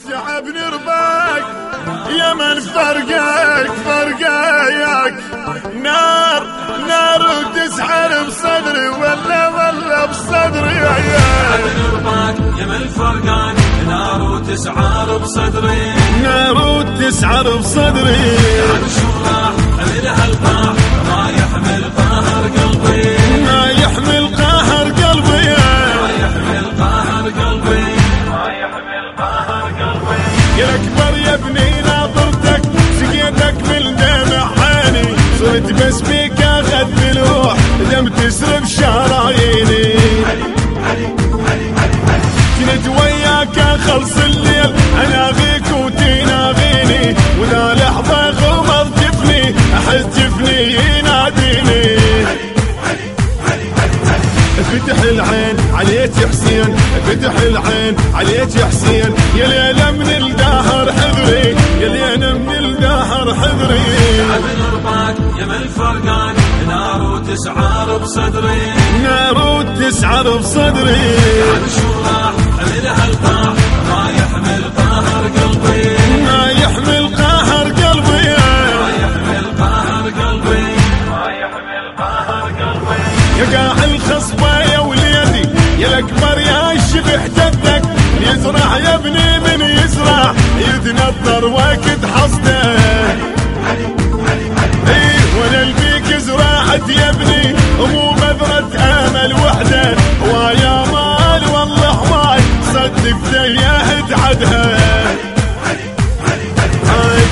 تعبني رباك يا من فرقاك نار وتسحر بصدري ولا بصدري تعبني رباك يا من فرقان نار وتسعر بصدري عن شو راح من هالقاع ما يحمل قهر قلبي يا الأكبر يا ابني ناظرتك سقيتك من دمع عيني صرت بس بيك اخذ بلوح دم تسرب شراييني كنت وياك اخلص الليل اناغيك وتناغيني وذا لحظة غمض جفني احس جفني يناديني فتح العين عليك يا حسين فتح العين عليك يا حسين يا ليلة من الدهر حذري يا ليلة من الدهر حذري تعبني رباك يا من فرقان نار وتسعر بصدري عن شو راح من هالقاع ما يحمل قهر قلبي يا قاع الخصبة يا وليدي يا الأكبر يا شبح جدك يزرع يا ابني من يزرع يتنطر وقت حصده وانا البيك زراعت يا ابني مو بذرة امل وحده ويا مال والله هواي صدق دياه عدها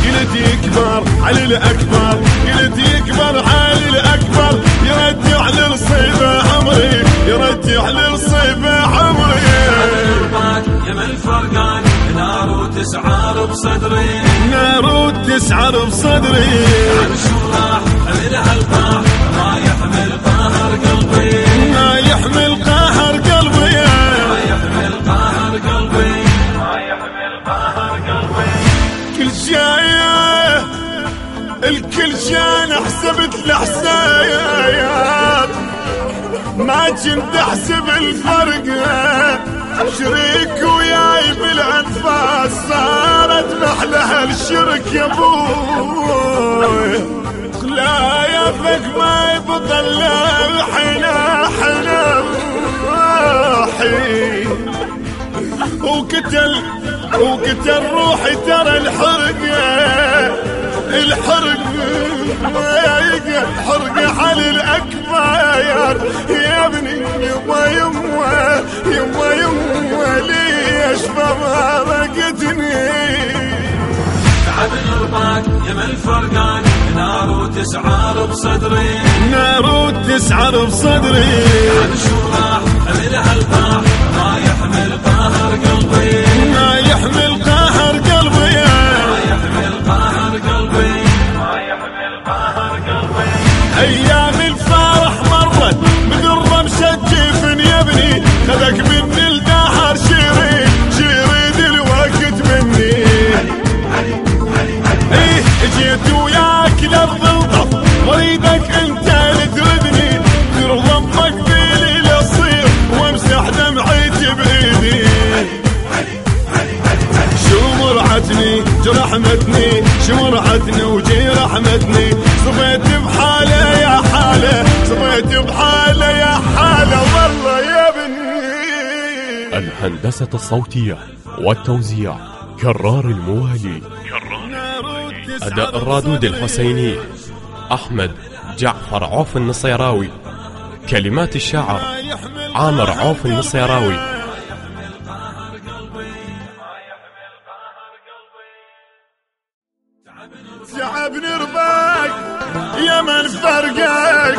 قلت يكبر على الاكبر قلت يكبر على الاكبر يرجع للصيبه عمري يرجع للصيبه عمري يا من فرقان نار وتسعر بصدري عن شو راح من هالقاع ما يحمل قهر قلبي الكل شان حسبت الحسايات ما كنت احسب الفرق شريك وياي بالانفاس صارت محلها الشرك يا ابوي لا يفك ما يبطل حنا وقتل روحي ترى الحرق على الأكبر يا ابني يما ليش فارقتني تعبني رباك يا من فرقان نار وتسعر بصدري عن شو راح من هالقاع ما يحمل قهر قلبي ايام الفرح مرت من الرمشة جيفن يا ابني خذك مني الدهر شريد الوقت مني جيت وياك لارض الضف وريدك انت اللي تردني ترضى بمقبلي للصير وامسح دمعتي بايدي شمرعتني جرحمتني شمرعتني وجرحمتني صبيت بحالة يا حالة والله يا بني. الهندسة الصوتية والتوزيع كرار الموالي أداء الرادود الحسيني أحمد جعفر عوف النصيراوي كلمات الشاعر عامر عوف النصيراوي تعبني رباك يا من فرقاك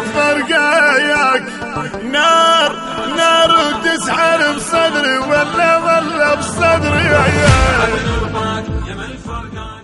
نار وتسحر بصدري ولا بصدري تعبني رباك يا من فرقاك